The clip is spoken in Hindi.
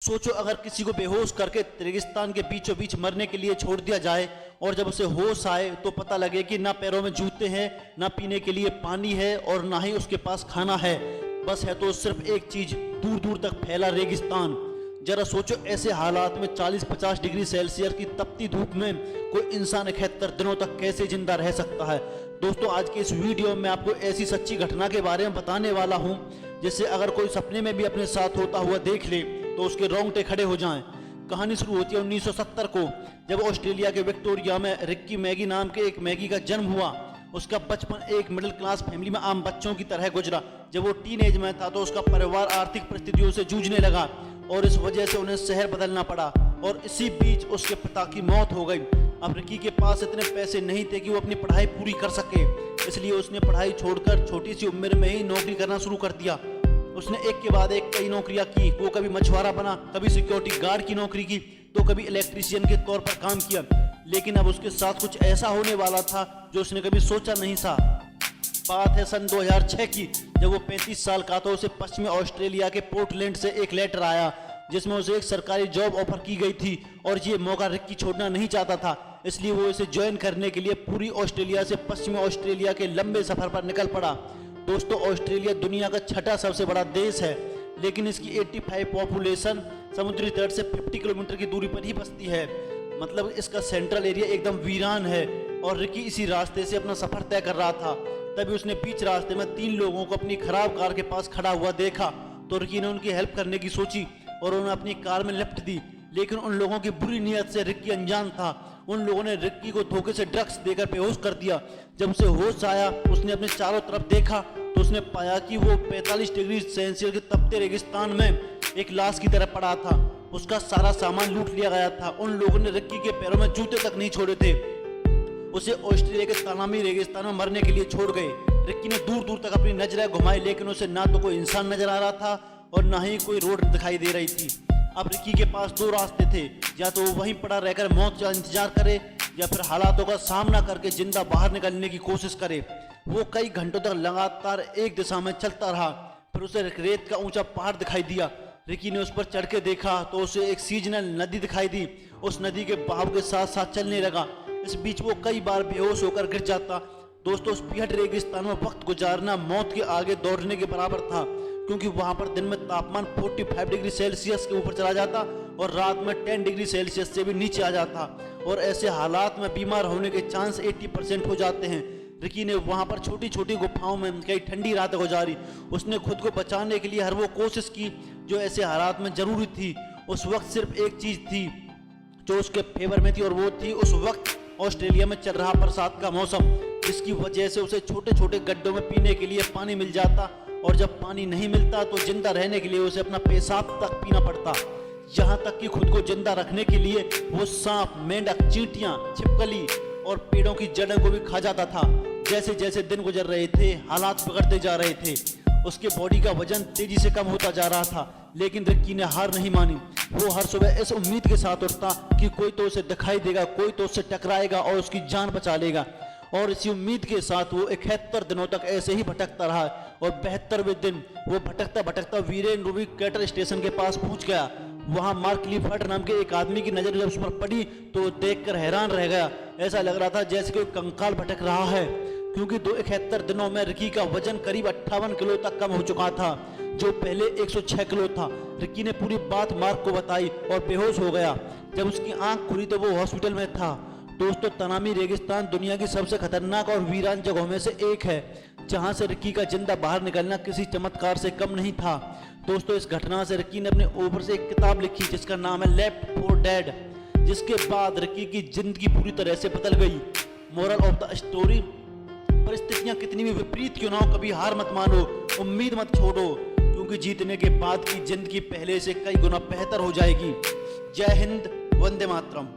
सोचो अगर किसी को बेहोश करके रेगिस्तान के बीचों बीच मरने के लिए छोड़ दिया जाए और जब उसे होश आए तो पता लगे कि ना पैरों में जूते हैं, ना पीने के लिए पानी है और ना ही उसके पास खाना है। बस है तो सिर्फ एक चीज, दूर दूर तक फैला रेगिस्तान। जरा सोचो ऐसे हालात में 40-50 डिग्री सेल्सियस की तपती धूप में कोई इंसान 71 दिनों तक कैसे जिंदा रह सकता है। दोस्तों आज के इस वीडियो में आपको ऐसी सच्ची घटना के बारे में बताने वाला हूं जिससे अगर कोई सपने में भी अपने साथ होता हुआ देख ले तो उसके रोंगटे खड़े हो जाएं। कहानी शुरू होती है 1970 को, जब ऑस्ट्रेलिया के विक्टोरिया में रिक्की मैगी नाम के एक मैगी का जन्म हुआ। उसका बचपन एक मिडिल क्लास फैमिली में आम बच्चों की तरह गुजरा। जब वो टीनेज में था तो उसका परिवार आर्थिक परिस्थितियों से जूझने लगा और इस वजह से उन्हें शहर बदलना पड़ा और इसी बीच उसके पिता की मौत हो गई। अब रिक्की के पास इतने पैसे नहीं थे कि वो अपनी पढ़ाई पूरी कर सके, इसलिए उसने पढ़ाई छोड़कर छोटी सी उम्र में ही नौकरी करना शुरू कर दिया। उसने एक के बाद एक कई नौकरियां की। वो कभी मछुआरा बना, कभी सिक्योरिटी गार्ड की नौकरी की, तो कभी इलेक्ट्रीशियन के तौर पर काम किया। लेकिन अब उसके साथ कुछ ऐसा होने वाला था जो उसने कभी सोचा नहीं था। बात है सन 2006 की, जब वो 35 साल का था। उसे पश्चिमी ऑस्ट्रेलिया के पोर्टलैंड से एक लेटर आया जिसमें उसे एक सरकारी जॉब ऑफर की गई थी और ये मौका रिक्की छोड़ना नहीं चाहता था, इसलिए वो इसे ज्वाइन करने के लिए पूरी ऑस्ट्रेलिया से पश्चिमी ऑस्ट्रेलिया के लंबे सफर पर निकल पड़ा। दोस्तों ऑस्ट्रेलिया दुनिया का छठा सबसे बड़ा देश है, लेकिन इसकी 85 पॉपुलेशन समुद्री तट से 50 किलोमीटर की दूरी पर ही बसती है। मतलब इसका सेंट्रल एरिया एकदम वीरान है और रिक्की इसी रास्ते से अपना सफर तय कर रहा था। तभी उसने बीच रास्ते में 3 लोगों को अपनी खराब कार के पास खड़ा हुआ देखा तो रिक्की ने उनकी हेल्प करने की सोची और उन्हें अपनी कार में लिफ्ट दी। लेकिन उन लोगों की बुरी नीयत से रिक्की अनजान था। उन लोगों ने रिक्की को धोखे से ड्रग्स देकर बेहोश कर दिया। जब उसे होश आया उसने अपने चारों तरफ देखा तो उसने पाया कि वो 45 डिग्री सेल्सियस के तपते रेगिस्तान में एक लाश की तरह पड़ा था। उसका सारा सामान लूट लिया गया था। उन लोगों ने रिक्की के पैरों में जूते तक नहीं छोड़े थे। उसे ऑस्ट्रेलिया के तनामी रेगिस्तान में मरने के लिए छोड़ गए। रिक्की ने दूर दूर तक अपनी नजरें घुमाई, लेकिन उसे ना तो कोई इंसान नजर आ रहा था और ना ही कोई रोड दिखाई दे रही थी। अब रिक्की के पास 2 रास्ते थे, या तो वो वहीं पड़ा रहकर मौत का इंतजार करे या फिर हालातों का सामना करके जिंदा बाहर निकलने की कोशिश करे। वो कई घंटों तक लगातार एक दिशा में चलता रहा। फिर उसे रेत का ऊंचा पहाड़ दिखाई दिया। रिक्की ने उस पर चढ़ के देखा तो उसे एक सीजनल नदी दिखाई दी। उस नदी के बहाव के साथ साथ चलने लगा। इस बीच वो कई बार बेहोश होकर गिर जाता। दोस्तों उस बेहद रेगिस्तान में वक्त गुजारना मौत के आगे दौड़ने के बराबर था, क्योंकि वहां पर दिन में तापमान 45 डिग्री सेल्सियस के ऊपर चला जाता और रात में 10 डिग्री सेल्सियस से भी नीचे आ जाता और ऐसे हालात में बीमार होने के चांस 80% हो जाते हैं। रिक्की ने वहां पर छोटी छोटी गुफाओं में कई ठंडी रातें गुजारी। उसने खुद को बचाने के लिए हर वो कोशिश की जो ऐसे हालात में जरूरी थी। उस वक्त सिर्फ एक चीज थी जो उसके फेवर में थी और वो थी उस वक्त ऑस्ट्रेलिया में चल रहा बरसात का मौसम, जिसकी वजह से उसे छोटे छोटे गड्ढों में पीने के लिए पानी मिल जाता और जब पानी नहीं मिलता तो जिंदा रहने के लिए उसे अपना पेशाब तक पीना पड़ता। यहाँ तक कि खुद को जिंदा रखने के लिए वो सांप, मेंढक, चींटियां, छिपकली और पेड़ों की जड़ों को भी खा जाता था। जैसे जैसे दिन गुजर रहे थे हालात बिगड़ते जा रहे थे। उसके बॉडी का वजन तेजी से कम होता जा रहा था, लेकिन रिक्की ने हार नहीं मानी। वो हर सुबह इस उम्मीद के साथ उठता कि कोई तो उसे दिखाई देगा, कोई तो उससे टकराएगा और उसकी जान बचा लेगा। और इसी उम्मीद के साथ वो 71 दिनों तक ऐसे ही भटकता रहा और 72वें दिन वो भटकता भटकता वीरेन रूबी कैटल स्टेशन के पास पहुंच गया। वहां मार्क क्लिफर्ड नाम के एक आदमी की नजर जब उस पर पड़ी तो वो देखकर हैरान रह गया। ऐसा लग रहा था जैसे कोई कंकाल भटक रहा है, क्योंकि 71 दिनों में रिक्की का वजन करीब 58 किलो तक कम हो चुका था, जो पहले 106 किलो था। रिक्की ने पूरी बात मार्क को बताई और बेहोश हो गया। जब उसकी आंख खुली तो वो हॉस्पिटल में था। दोस्तों तनामी रेगिस्तान दुनिया की सबसे खतरनाक और वीरान जगहों में से एक है, जहां से रिक्की का जिंदा बाहर निकलना किसी चमत्कार से कम नहीं था। दोस्तों इस घटना से रिक्की ने अपने ऊपर से एक किताब लिखी जिसका नाम है लेफ्ट फॉर डेड, जिसके बाद रिक्की की जिंदगी पूरी तरह से बदल गई। मोरल ऑफ द स्टोरी, परिस्थितियां कितनी भी विपरीत क्यों ना हो, कभी हार मत मानो, उम्मीद मत छोड़ो, क्योंकि जीतने के बाद की जिंदगी पहले से कई गुना बेहतर हो जाएगी। जय हिंद, वंदे मातरम।